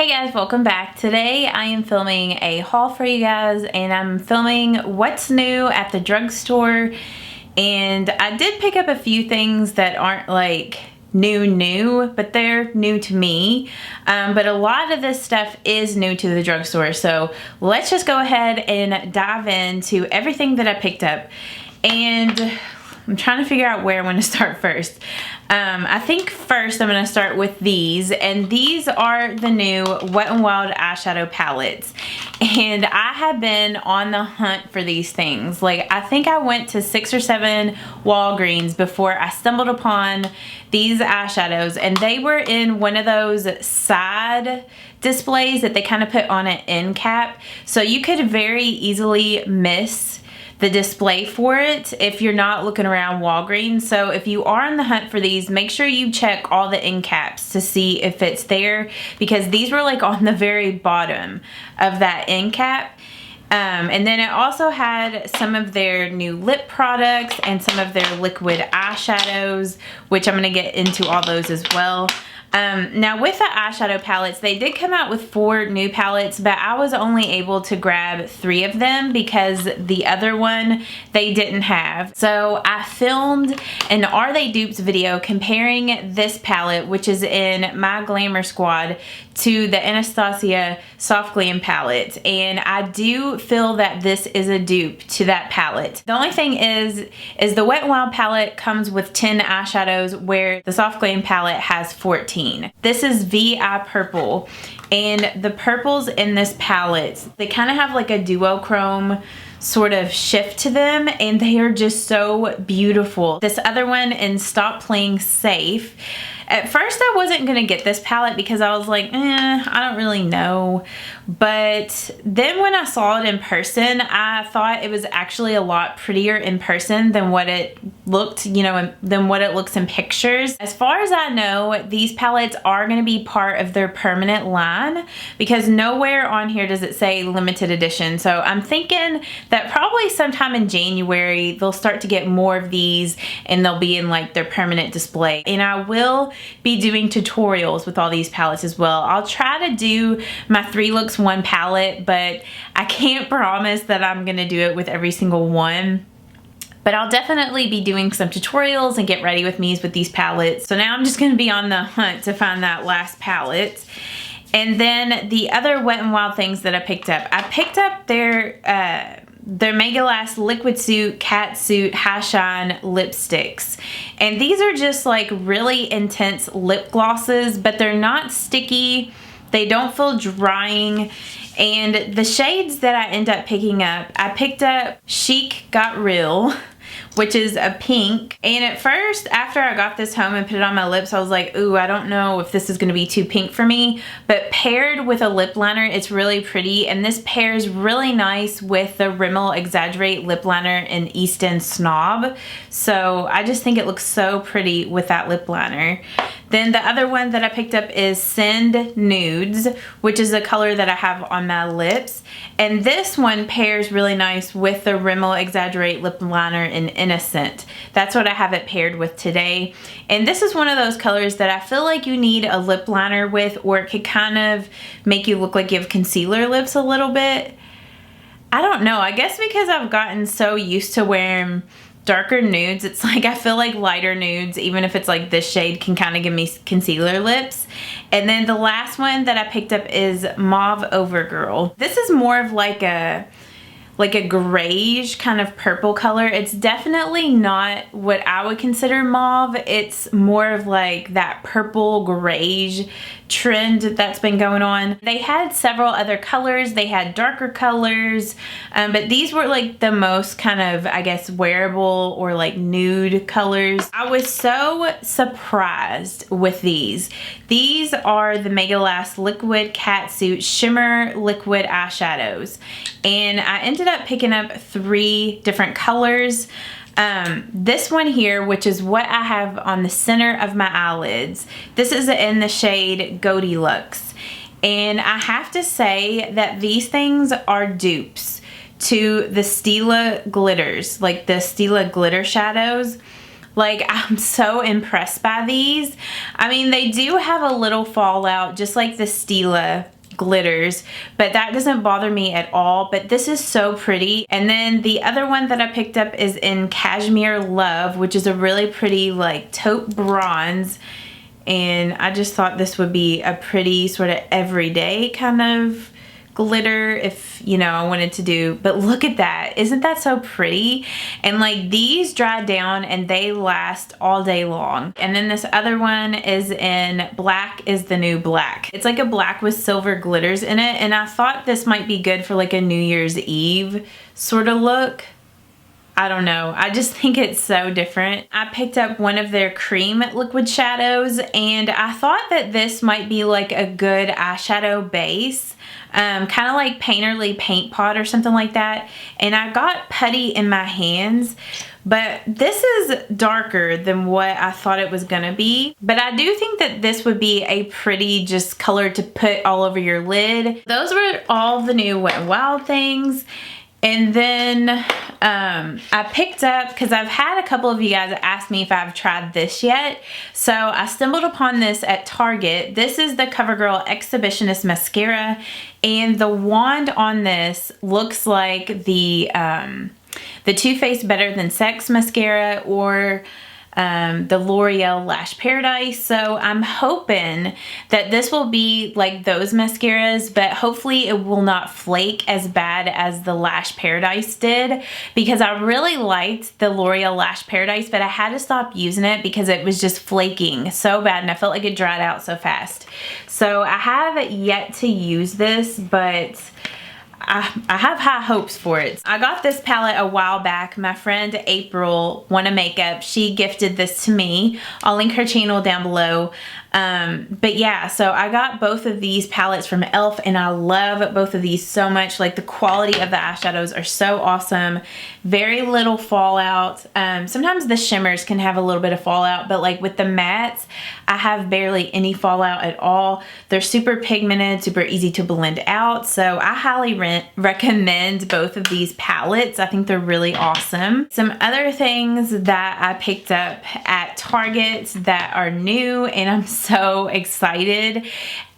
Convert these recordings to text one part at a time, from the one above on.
Hey guys, welcome back. Today I am filming a haul for you guys and I'm filming what's new at the drugstore. And I did pick up a few things that aren't like new, but they're new to me. But a lot of this stuff is new to the drugstore. So let's just go ahead and dive into everything that I picked up. And I'm trying to figure out where I want to start first. I think first I'm going to start with these, and these are the new Wet n Wild eyeshadow palettes. And I have been on the hunt for these things. Like, I think I went to 6 or 7 Walgreens before I stumbled upon these eyeshadows, and they were in one of those side displays that they kind of put on an end cap, so you could very easily miss the display for it if you're not looking around Walgreens. So if you are on the hunt for these, make sure you check all the end caps to see if it's there, because these were like on the very bottom of that end cap. And then it also had some of their new lip products and some of their liquid eyeshadows, which I'm going to get into all those as well. Now with the eyeshadow palettes, they did come out with 4 new palettes, but I was only able to grab 3 of them because the other one they didn't have. So I filmed an Are They Dupes video comparing this palette, which is in my Glamour Squad, to the Anastasia Soft Glam palette, and I do feel that this is a dupe to that palette. The only thing is the Wet n Wild palette comes with 10 eyeshadows where the Soft Glam palette has 14. This is VI Purple, and the purples in this palette, they kind of have like a duochrome sort of shift to them, and they are just so beautiful. This other one in Stop Playing Safe, at first I wasn't gonna get this palette because I was like, I don't really know. But then when I saw it in person, I thought it was actually a lot prettier in person than what it looked, than what it looks in pictures. As far as I know, these palettes are gonna be part of their permanent line, because nowhere on here does it say limited edition. So I'm thinking that probably sometime in January, they'll start to get more of these and they'll be in like their permanent display. And I will be doing tutorials with all these palettes as well. I'll try to do my 3 looks 1 palette, but I can't promise that I'm gonna do it with every single one. But I'll definitely be doing some tutorials and get ready with me with these palettes. So now I'm just gonna be on the hunt to find that last palette. And then the other Wet n Wild things that I picked up their Mega Last Liquid Suit Cat Suit High Shine lipsticks. And these are just like really intense lip glosses, but they're not sticky. They don't feel drying. And the shades that I end up picking up, I picked up Chic Got Real, which is a pink. And at first, after I got this home and put it on my lips, I was like, ooh, I don't know if this is gonna be too pink for me. But paired with a lip liner, it's really pretty. And this pairs really nice with the Rimmel Exaggerate lip liner in East End Snob. So I just think it looks so pretty with that lip liner. Then the other one that I picked up is Send Nudes, which is a color that I have on my lips. And this one pairs really nice with the Rimmel Exaggerate lip liner in Innocent. That's what I have it paired with today. And this is one of those colors that I feel like you need a lip liner with, or it could kind of make you look like you have concealer lips a little bit. I don't know. I guess because I've gotten so used to wearing darker nudes, it's like I feel like lighter nudes, even if it's like this shade, can kind of give me concealer lips. And then the last one that I picked up is Mauve Overgirl. This is more of like a grayish kind of purple color. It's definitely not what I would consider mauve. It's more of like that purple grayish trend that's been going on. They had several other colors. They had darker colors, but these were like the most kind of, I guess, wearable or like nude colors. I was so surprised with these. These are the Mega Last Liquid Catsuit Shimmer Liquid Eyeshadows. And I ended up picking up 3 different colors. This one here, which is what I have on the center of my eyelids, this is in the shade Goldilocks. And I have to say that these things are dupes to the Stila glitters, like the Stila glitter shadows. Like, I'm so impressed by these. I mean, they do have a little fallout, just like the Stila glitters, but that doesn't bother me at all. But this is so pretty. And then the other one that I picked up is in Cashmere Love, which is a really pretty like taupe bronze. And I just thought this would be a pretty sort of everyday kind of glitter if, you know, I wanted to do. But look at that. Isn't that so pretty? And like, these dry down and they last all day long. And then this other one is in Black is the New Black. It's like a black with silver glitters in it, and I thought this might be good for like a New Year's Eve sort of look. I don't know. I just think it's so different. I picked up one of their cream liquid shadows, and I thought that this might be like a good eyeshadow base. Kind of like Painterly Paint Pot or something like that. And I got putty in my hands, but this is darker than what I thought it was gonna be. But I do think that this would be a pretty just color to put all over your lid. Those were all the new Wet n Wild things. And then I picked up, because I've had a couple of you guys ask me if I've tried this yet. So I stumbled upon this at Target. This is the Covergirl Exhibitionist Mascara. And the wand on this looks like the Too Faced Better Than Sex mascara, or the L'Oreal Lash Paradise. So I'm hoping that this will be like those mascaras, but hopefully it will not flake as bad as the Lash Paradise did, because I really liked the L'Oreal Lash Paradise, but I had to stop using it because it was just flaking so bad and I felt like it dried out so fast. So I have yet to use this, but I have high hopes for it. I got this palette a while back. My friend April, Wanna Makeup, she gifted this to me. I'll link her channel down below. But yeah, so I got both of these palettes from ELF, and I love both of these so much. Like, the quality of the eyeshadows are so awesome. Very little fallout. Sometimes the shimmers can have a little bit of fallout, but like with the mattes, I have barely any fallout at all. They're super pigmented, super easy to blend out. So I highly recommend both of these palettes. I think they're really awesome. Some other things that I picked up at Target that are new, and I'm so excited.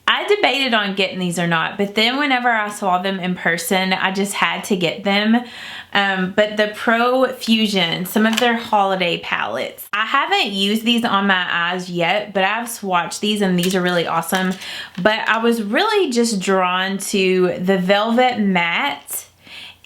I debated on getting these or not, but then whenever I saw them in person, I just had to get them. But the Profusion, some of their holiday palettes. I haven't used these on my eyes yet, but I've swatched these and these are really awesome. But I was really just drawn to the Velvet Matte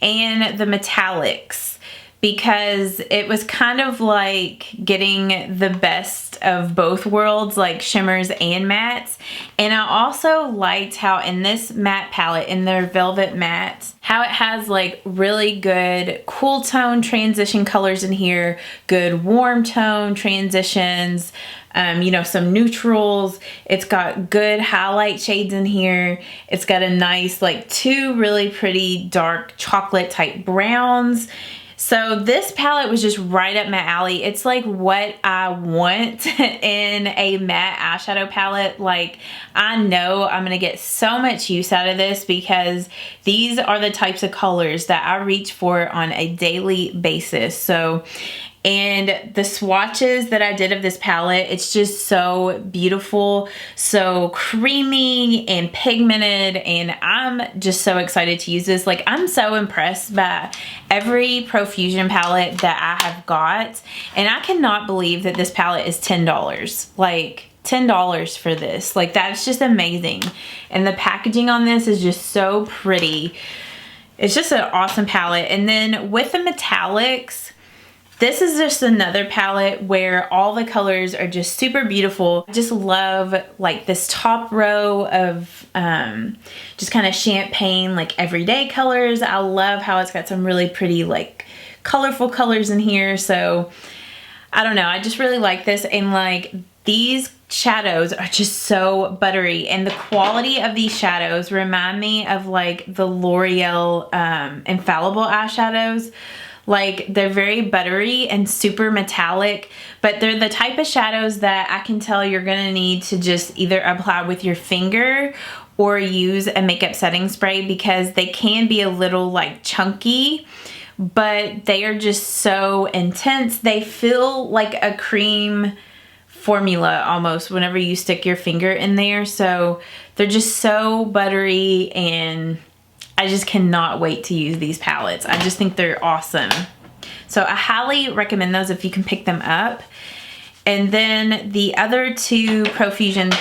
and the Metallics, because it was kind of like getting the best of both worlds, like shimmers and mattes. And I also liked how in this matte palette, in their Velvet Matte, how it has like really good cool tone transition colors in here, good warm tone transitions, you know, some neutrals. It's got good highlight shades in here. It's got a nice like two really pretty dark chocolate type browns. So this palette was just right up my alley. It's like what I want in a matte eyeshadow palette. Like, I know I'm gonna get so much use out of this, because these are the types of colors that I reach for on a daily basis. So, and the swatches that I did of this palette, it's just so beautiful, so creamy and pigmented, and I'm just so excited to use this. Like, I'm so impressed by every Profusion palette that I have got, and I cannot believe that this palette is $10. Like, $10 for this. Like, that's just amazing. And the packaging on this is just so pretty. It's just an awesome palette. And then with the metallics, this is just another palette where all the colors are just super beautiful. I just love like this top row of just kind of champagne, like everyday colors. I love how it's got some really pretty like colorful colors in here. So I don't know, I just really like this. And like, these shadows are just so buttery, and the quality of these shadows remind me of like the L'Oreal Infallible eyeshadows. Like, they're very buttery and super metallic, but they're the type of shadows that I can tell you're gonna need to just either apply with your finger or use a makeup setting spray, because they can be a little like chunky but they are just so intense. They feel like a cream formula almost whenever you stick your finger in there. So they're just so buttery, and I just cannot wait to use these palettes. I just think they're awesome. So I highly recommend those if you can pick them up. And then the other two Profusion,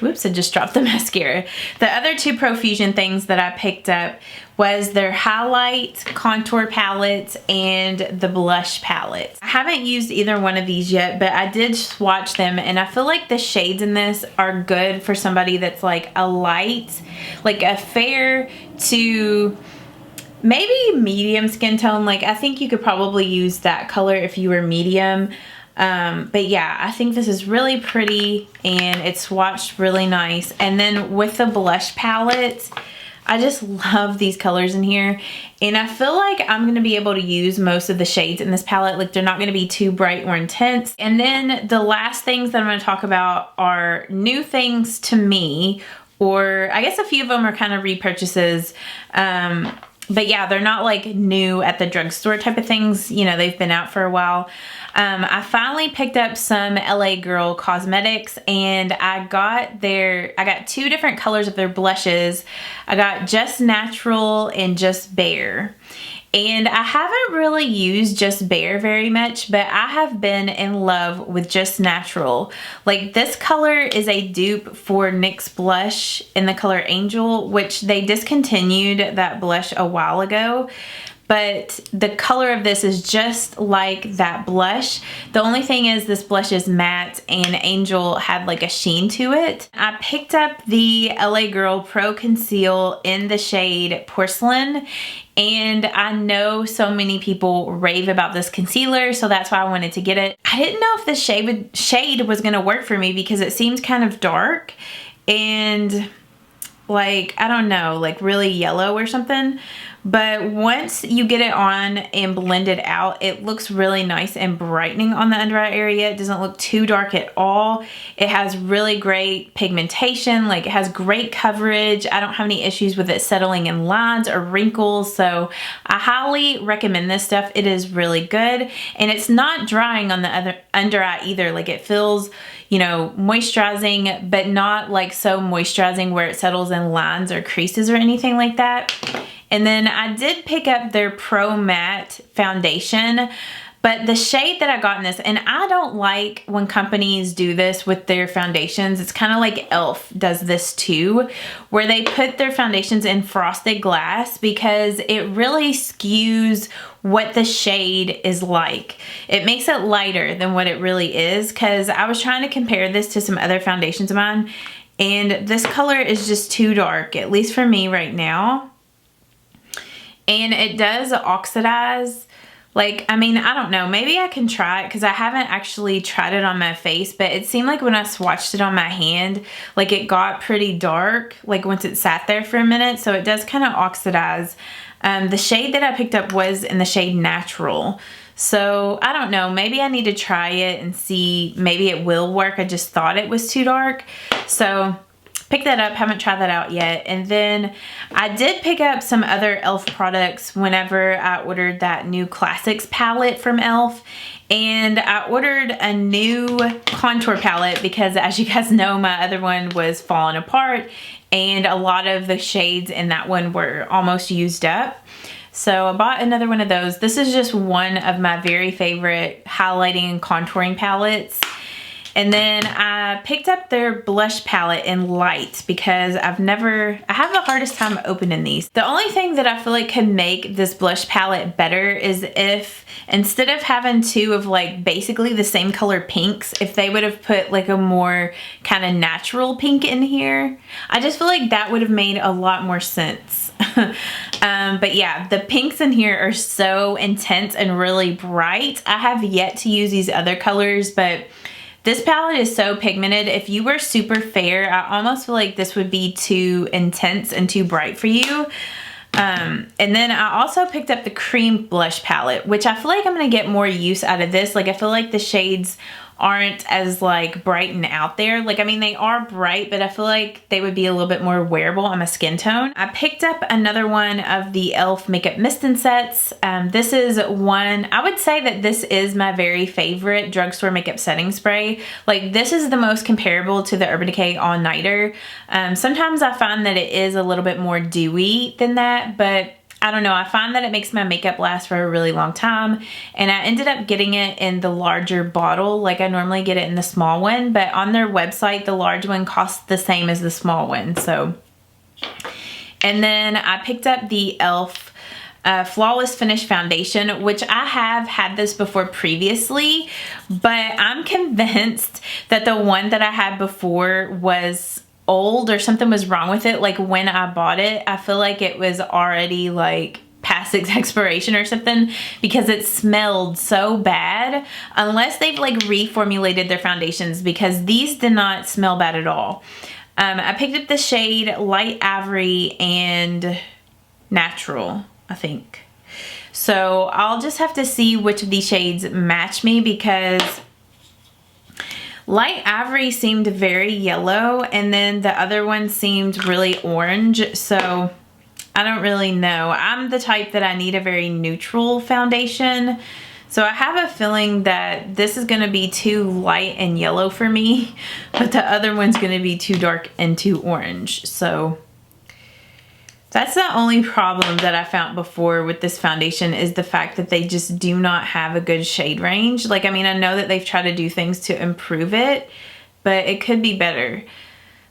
whoops, I just dropped the mascara. The other two Profusion things that I picked up was their highlight contour palette and the blush palette. I haven't used either one of these yet, but I did swatch them, and I feel like the shades in this are good for somebody that's like a light, like a fair to maybe medium skin tone. Like I think you could probably use that color if you were medium. But yeah, I think this is really pretty and it's swatched really nice. And then with the blush palette, I just love these colors in here, and I feel like I'm going to be able to use most of the shades in this palette. Like they're not going to be too bright or intense. And then the last things that I'm going to talk about are new things to me, or I guess a few of them are kind of repurchases. But yeah, they're not like new at the drugstore type of things. You know, they've been out for a while. I finally picked up some LA Girl cosmetics, and I got two different colors of their blushes. I got Just Natural and Just Bare. And I haven't really used Just Bare very much, but I have been in love with Just Natural. Like this color is a dupe for NYX blush in the color Angel, which they discontinued that blush a while ago. But the color of this is just like that blush. The only thing is this blush is matte and Angel had like a sheen to it. I picked up the LA Girl Pro Conceal in the shade Porcelain, and I know so many people rave about this concealer, so that's why I wanted to get it. I didn't know if this shade was gonna work for me because it seems kind of dark and like, I don't know, like really yellow or something. But once you get it on and blend it out, it looks really nice and brightening on the under eye area. It doesn't look too dark at all. It has really great pigmentation, like it has great coverage. I don't have any issues with it settling in lines or wrinkles. So I highly recommend this stuff. It is really good. And it's not drying on the under eye either. Like it feels, you know, moisturizing, but not like so moisturizing where it settles in lines or creases or anything like that. And then I did pick up their Pro Matte foundation, but the shade that I got in this, and I don't like when companies do this with their foundations. It's kind of like ELF does this too, where they put their foundations in frosted glass because it really skews what the shade is like. It makes it lighter than what it really is, because I was trying to compare this to some other foundations of mine, and this color is just too dark, at least for me right now. And it does oxidize. Like, I mean, I don't know. Maybe I can try it because I haven't actually tried it on my face. But it seemed like when I swatched it on my hand, like it got pretty dark. Like once it sat there for a minute. So it does kind of oxidize. The shade that I picked up was in the shade Natural. So I don't know. Maybe I need to try it and see. Maybe it will work. I just thought it was too dark. So pick that up, haven't tried that out yet. And then I did pick up some other ELF products whenever I ordered that new Classics palette from ELF. And I ordered a new contour palette because, as you guys know, my other one was falling apart and a lot of the shades in that one were almost used up. So I bought another one of those. This is just one of my very favorite highlighting and contouring palettes. And then I picked up their blush palette in Light because I have the hardest time opening these. The only thing that I feel like could make this blush palette better is if instead of having two of like basically the same color pinks, if they would have put like a more kind of natural pink in here. I just feel like that would have made a lot more sense. But yeah, the pinks in here are so intense and really bright. I have yet to use these other colors, but this palette is so pigmented. If you were super fair, I almost feel like this would be too intense and too bright for you. And then I also picked up the cream blush palette, which I feel like I'm going to get more use out of this. Like I feel like the shades aren't as like bright and out there. Like, I mean, they are bright, but I feel like they would be a little bit more wearable on my skin tone. I picked up another one of the ELF Makeup Mist and Sets. This is one, I would say that this is my very favorite drugstore makeup setting spray. Like, this is the most comparable to the Urban Decay All Nighter. Sometimes I find that it is a little bit more dewy than that, but I don't know, I find that it makes my makeup last for a really long time, and I ended up getting it in the larger bottle. Like, I normally get it in the small one, but on their website the large one costs the same as the small one. So, and then I picked up the ELF Flawless Finish Foundation, which I have had this before previously, but I'm convinced that the one that I had before was old or something was wrong with it. Like, when I bought it, I feel like it was already like past its expiration or something, because it smelled so bad, unless they've like reformulated their foundations, because these did not smell bad at all. I picked up the shade Light Ivory and Natural, I think. So I'll just have to see which of these shades match me, because Light Ivory seemed very yellow, and then the other one seemed really orange, so I don't really know. I'm the type that I need a very neutral foundation, so I have a feeling that this is going to be too light and yellow for me, but the other one's going to be too dark and too orange. So that's the only problem that I found before with this foundation, is the fact that they just do not have a good shade range. Like, I mean, I know that they've tried to do things to improve it, but it could be better.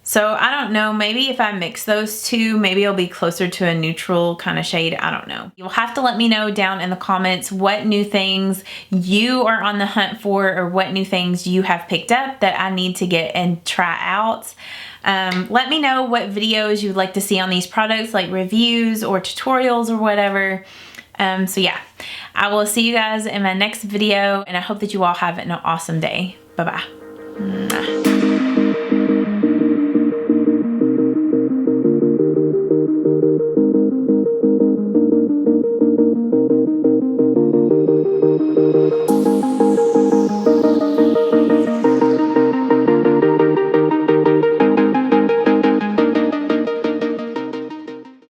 So I don't know, maybe if I mix those two, maybe it'll be closer to a neutral kind of shade. I don't know. You'll have to let me know down in the comments what new things you are on the hunt for, or what new things you have picked up that I need to get and try out. Let me know what videos you'd like to see on these products, like reviews or tutorials or whatever. So yeah, I will see you guys in my next video, and I hope that you all have an awesome day. Bye-bye.